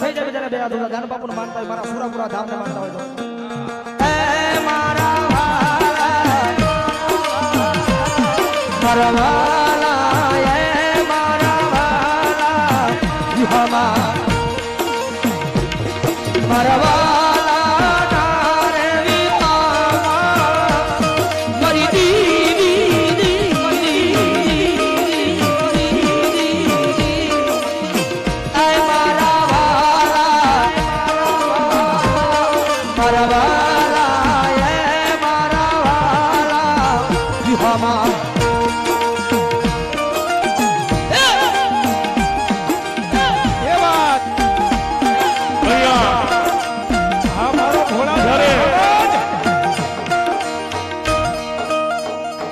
થઈ જાય બજાને બે હાથ દાન બાપુને માનતા હોય મારા સુરાપુરા ધામને માનતા હોય તો એ મારા વાલા એ મારા વાલા યુહામાં મારા વાલા તારે વિતાવા મરી દીદી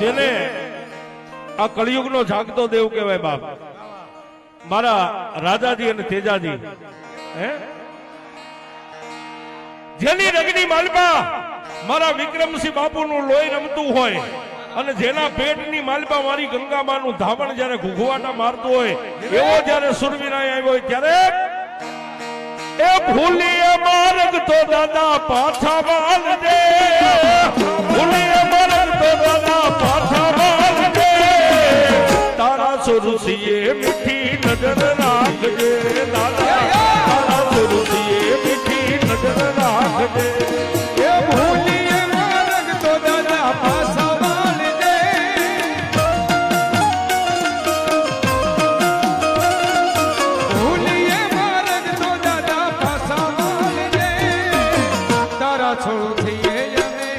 જેને આ કળિયુગ નો જાગતો દેવ કહેવાય બાપ મારા રાજાજી અને તેજાજી હે જેની રગની માલપા મારા વિક્રમસિંહ બાપુનું લોહી રમતું હોય અને જેના પેટની માલપા મારી ગંગામાનું ધાવણ જ્યારે ઘૂઘવાટા મારતું હોય એવો જ્યારે સુરવીરાય આવ્યો હોય ત્યારે એ ભૂલીએ માર્ગ તો દાદા પાછા વાલ દે ભૂલીએ માર્ગ તો દાદા પાછા વાલ દે તારા સુરસીએ મીઠી નજર રાખજે દાદા તારા સુરસીએ મીઠી નજર રાખજે એ ભૂલીએ માર્ગ તો દાદા પાછા વાલ દે ભૂલીએ માર્ગ તો દાદા પાછા વાલ દે તારા છોડથી અમે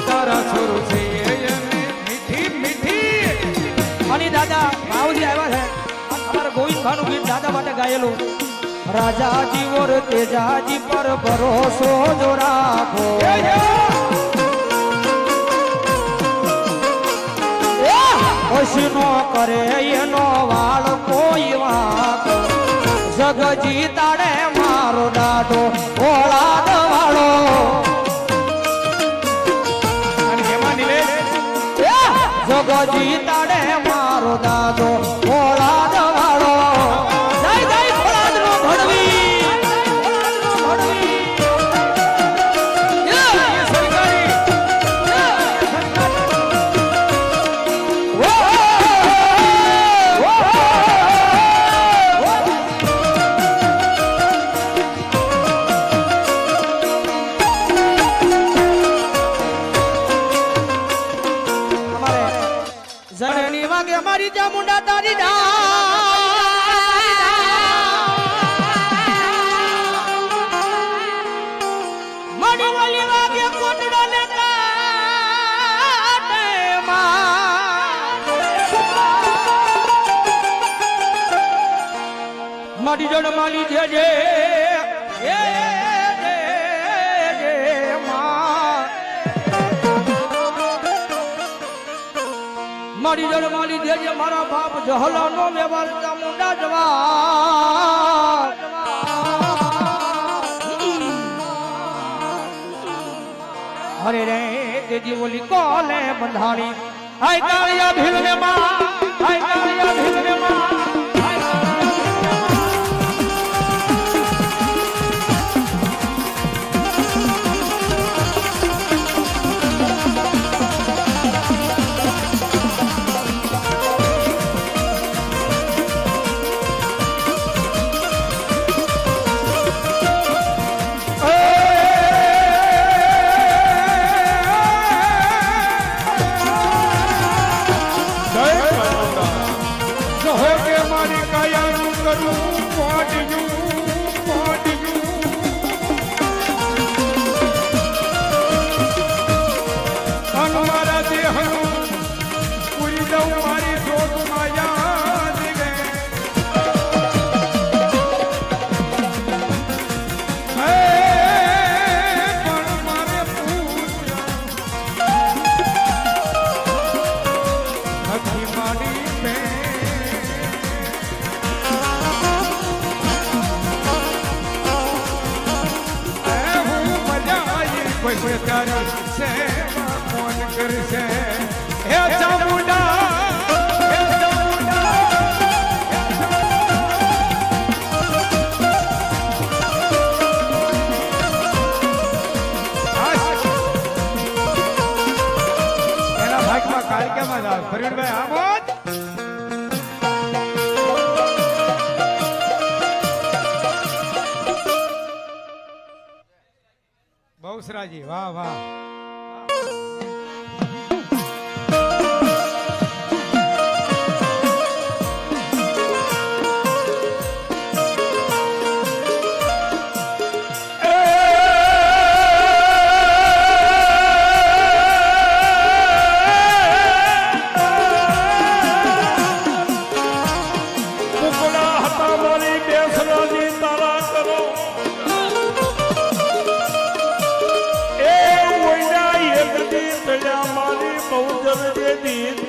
તારા છોડથી અમે મીઠી મીઠી અને દાદા ભાવજી આવ્યા છે અમારા ગોવિંદ ખાનું ગીત દાદા માટે ગાયેલું રાજાજી ઓર તેજાજી પર ભરોસો જો રાખો ઓશનો કરે એનો વાળ કોઈ વાતો જગજી તાડે મારો દાડો ઓળાદ વાળો જગજી તાડે મારો દાદો ઓળાદ વાળો જય જય ઓળાદ નો ભડવી જનની વાગે મારી ચામુંડા તારી મણી વાલી વાગે કોટડો ને કાટે મારી જડ માલી જે મારી જડ માલી દેજે મારા બાપ જહલા નો વ્યવહાર ચામુંડા જવા હરે રે તેજી બોલી કોલે બંધાણી હાય કાળિયા ભીલને માં હાય કાળિયા ભીલને માં સેવા કોણ કરશે હે ચામુંડા હે ચામુંડા અવસરાજી વાહ વાહ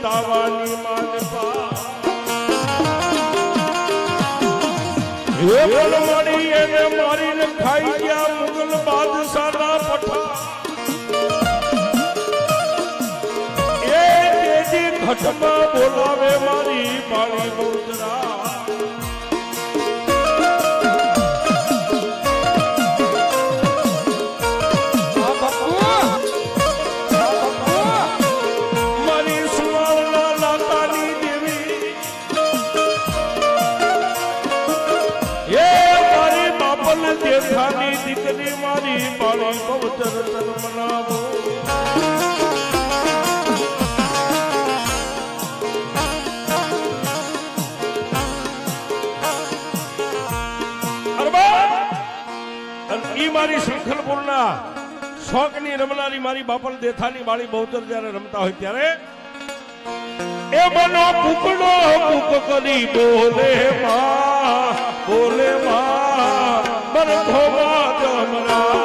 તાવાની માલપા એ બલમાડી એને મારીને ખાઈ ગયા મુગલ બાદશાહના પઠા એ તેજી ઘટમાં બોલાવે મારી બાળી બહુચરા જેઠાની દીકરી મારી બાળી બહુચર તન મનાવો ઈ મારી શંખલપુરના શોકની રમનારી મારી બાપલ દેથાની બાળી બહુચર જ્યારે રમતા હોય ત્યારે એ મનો કુકડો કુક કરી બોલે માં બરખોમાં જમરા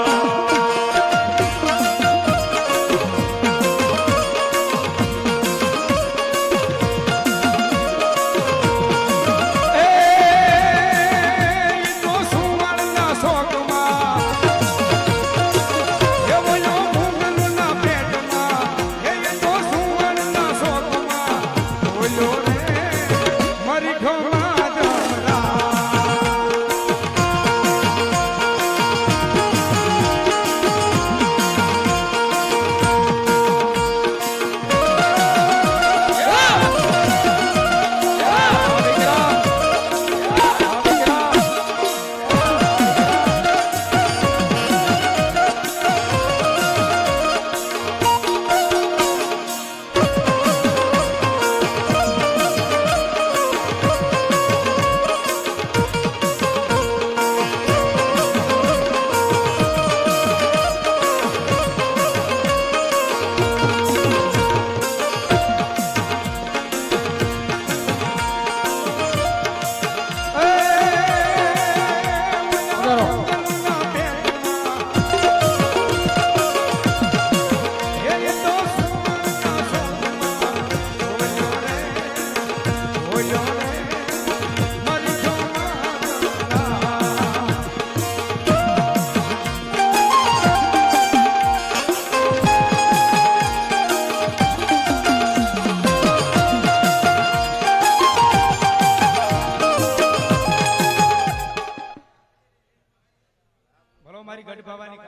મારી ગઢ બાવાની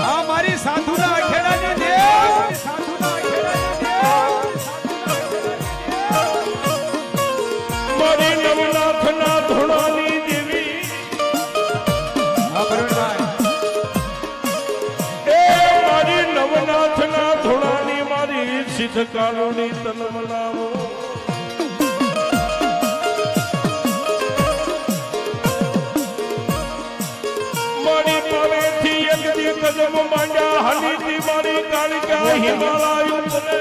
આ મારી સાધુના ખેડાની દેવ સાધુના ખેડાની દેવ મારી નવનાથના ધોળાની દેવી હા ભરણભાઈ એ મારી નવનાથના ધોળાની મારી સિદ્ધ કાળોની તન મનાવો કદમ માંડ્યા હનીતી મારી કાળિકા હિમાલય ઉતરે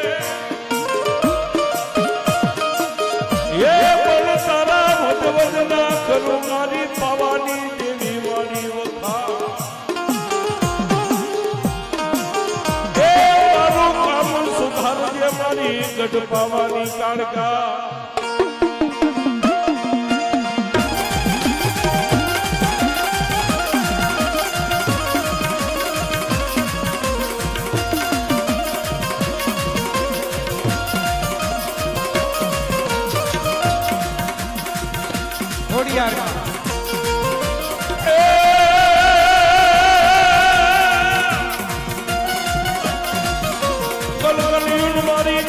એ બળ તારા વજવજના કરું મારી પાવાની દેવી મારી વખા એ મારું કામ સુધારજે મારી ગઢ પાવાની કાળકા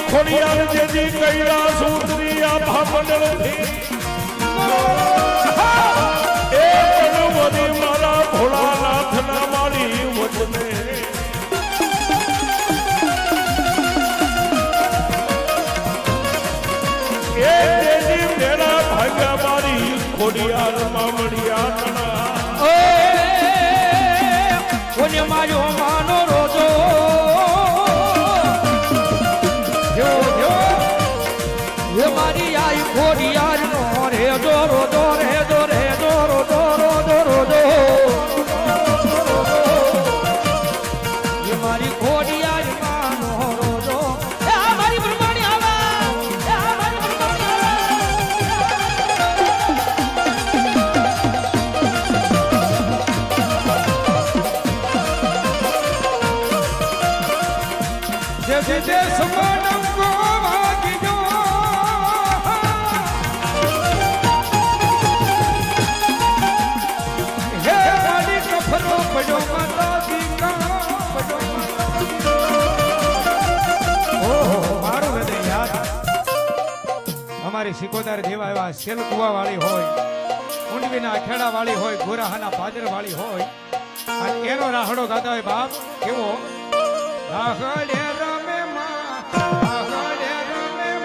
ખોડિયાર જેથી કૈલાસ ઉતરી આ ભામંડળ થી એ કણવરી મારા ભોળાનાથના મારી વચને એ દેવી મેળા ભાગ્યા મારી ખોડિયાર મામડિયા તણા કોને માર્યો માનો રોજો હે મારી આઈ ખોડિયાર નો રેજો રોજો રેજો રેજો રોજો રોજો રોજો હે મારી ખોડિયાર માનો રોજો એ આ મારી બ્રહ્માણી આવે એ આ મારી બ્રહ્માણી જે જે જે સમાનમ કો વાગી હે મારી કફરો પડ્યો માતાજી કા પડ્યો ઓહો મારું હૃદય યાદ અમારી સિકોદાર દેવા એવા સેલકુવા વાળી હોય ઊંડવીના ખેડા વાળી હોય ગોરાહાના પાદર વાળી હોય અને એનો રાહડો ગાતા હોય બાપ કેવો રાહડે રમે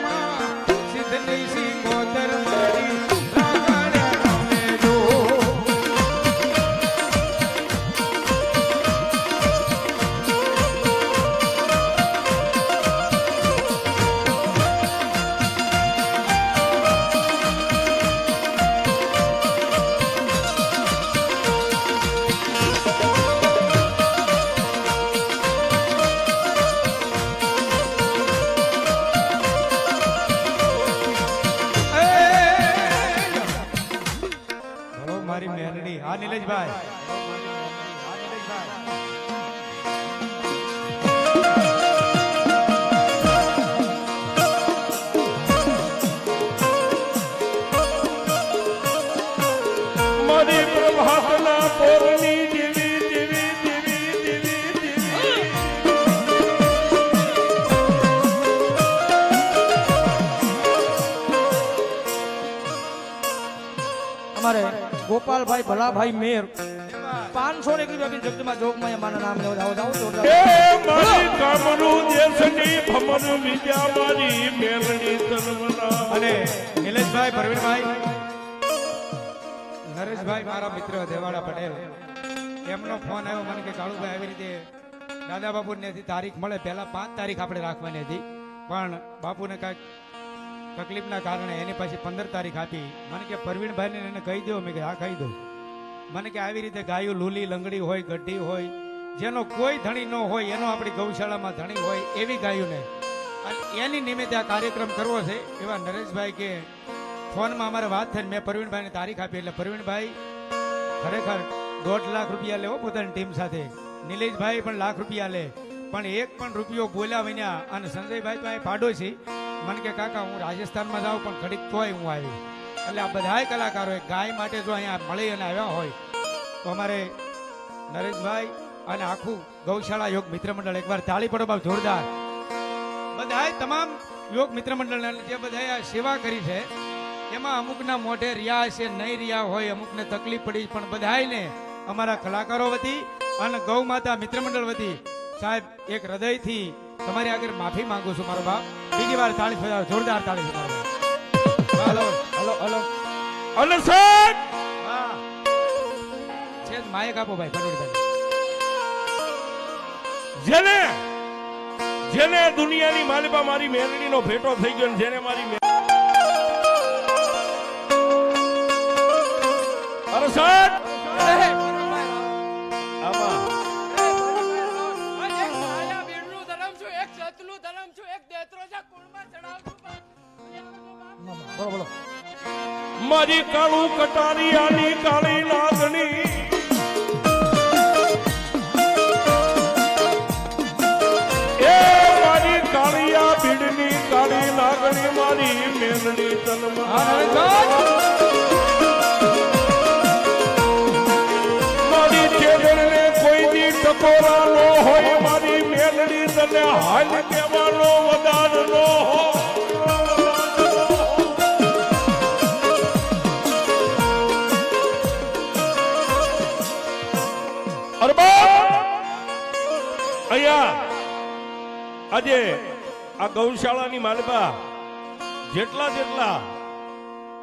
માં સિદ્ધની સિકોદર મારી રાહડે રમે જો મારી મેરડી આ નિલેશભાઈ મારી પ્રભાતના પોરની દેવી દેવી દેવી દેવી દેવી અમારે ગોપાલભાઈ ભલાભાઈ મેર 500 ને કીધું જગદમાં જોગમાં મારા નામ લેવો જાવ જાવ તો એ મારી કામરૂ દેશની ભમર વિદ્યા મારી મેલડી તનમના અને નિલેશભાઈ પ્રવીણભાઈ નરેશભાઈ મારા મિત્ર દેવાડા પટેલ એમનો ફોન આવ્યો મને કે કાળુભાઈ આવી રીતે દાદા બાપુને તારીખ મળે પહેલા 5 તારીખ આપણે રાખવાની હતી પણ બાપુને કાંઈક તકલીફના કારણે એની પાછી 15 તારીખ આપી મને કે પ્રવીણભાઈને એને કહી દો મેં કે હા કહી દો મને કે આવી રીતે ગાયું લૂલી લંગડી હોય ગઢી હોય જેનો કોઈ ધણી ન હોય એનો આપણી ગૌશાળામાં ધણી હોય એવી ગાયોને અને એની નિમિત્તે આ કાર્યક્રમ કરવો છે એવા નરેશભાઈ કે ફોનમાં અમારે વાત થઈને મેં પ્રવીણભાઈને તારીખ આપી એટલે પ્રવીણભાઈ ખરેખર 1.5 લાખ રૂપિયા લેવો પોતાની ટીમ સાથે નિલેશભાઈ પણ લાખ રૂપિયા લે પણ એક પણ રૂપિયો બોલ્યા વિના અને સંજયભાઈ તો અહીં પાડોશી મને કે કાકા હું રાજસ્થાનમાં જાઉં પણ ઘડીક તોય હું આવી એટલે આ બધાય કલાકારોએ ગાય માટે જો અહીંયા મળી અને આવ્યા હોય તો અમારે નરેશભાઈ અને આખું ગૌશાળા યોગ મિત્ર મંડળ એકવાર તાળી પડો બાપ જોરદાર બધાય તમામ યોગ મિત્ર મંડળને જે બધાએ આ સેવા કરી છે એમાં અમુકના મોઢે રહ્યા છે નહીં રહ્યા હોય અમુકને તકલીફ પડી પણ બધાયને અમારા કલાકારો વતી અને ગૌ માતા મિત્ર મંડળ વતી સાહેબ એક હૃદયથી તમારી આગળ માફી માંગુ છું મારો બાપ બીજી વાર તાળી બજાવો જોરદાર તાળી બજાવો હાલો હાલો હાલો અને સાહેબ હા છે માયક આપો ભાઈ ભટોડીભાઈ જેને જેને દુનિયાની માલિપા મારી મેલડીનો ભેટો થઈ ગયો ને જેને મારી અરે સાહેબ આમાં બોલો મારી કાળું કટારિયાની કાળી નાગણી એ મારી કાળિયા ભીડની કાળી નાગણી મારી મેલડી તનમાં મારી ચેડને કોઈ દી ટકોરા નો હોય મારી મેલડી તને હાલ કેવાનો વધાર નો હોય આજે આ ગૌશાળાની માલપા જેટલા જેટલા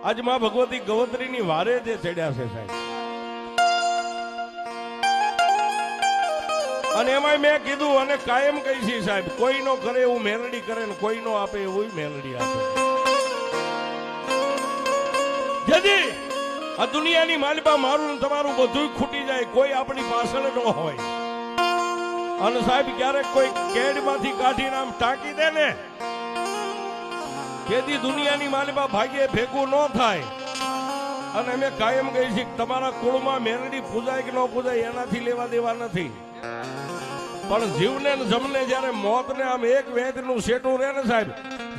આજ માં ભગવતી ગવત્રીની વારે જે ચડ્યા છે સાહેબ, અને એમાં મેં કીધું અને કાયમ કહી છે સાહેબ, કોઈ નો કરે એવું મેલડી કરે ને કોઈ નો આપે એવું મેલડી આપે. જેથી આ દુનિયાની માલપા મારું ને તમારું બધું ખૂટી જાય, કોઈ આપણી પાછળ ન હોય. અને સાહેબ ક્યારેક કોઈ કેડમાંથી કાઢીને આમ ટાંકી દે ને, જેથી દુનિયાની માલપા ભાગ્યે ભેગું ન થાય. અને અમે કાયમ કહી છીએ કે તમારા કુળમાં મેલડી પૂજાય કે ન પૂજાય એનાથી લેવા દેવા નથી, પણ જીવને ને જમને જયારે મોતને આમ એક વેદનું શેઠું રહે ને સાહેબ,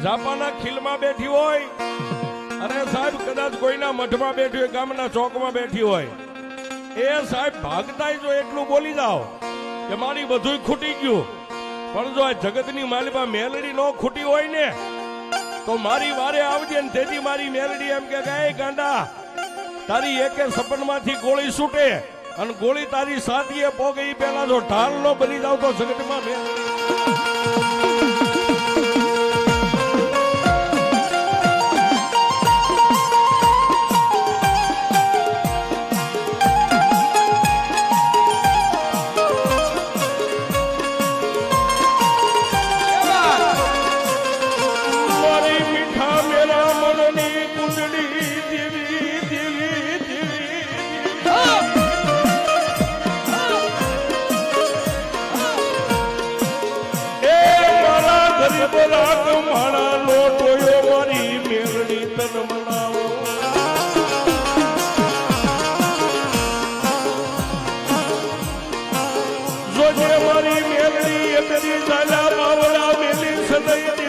જાપાના ખીલમાં બેઠી હોય અને સાહેબ કદાચ કોઈના મઠમાં બેઠી હોય, ગામના ચોકમાં બેઠી હોય, એ સાહેબ ભાગતાય જો એટલું બોલી જાઓ કે મારી બધું ખૂટી ગયું, પણ જો આ જગતની માલિપા મેલડી નો ખૂટી હોય ને તો મારી વારે આવજે ને તેથી મારી મેલડી એમ કે ગાંડા તારી એકે સપનમાંથી ગોળી છૂટે અને ગોળી તારી સાથીએ પોગે ઈ પહેલા જો ઢાલ નો બની જાવ તો જગતમાં મારી મેલડી એ મેરી સાલા બાવડા મેલી સદઈ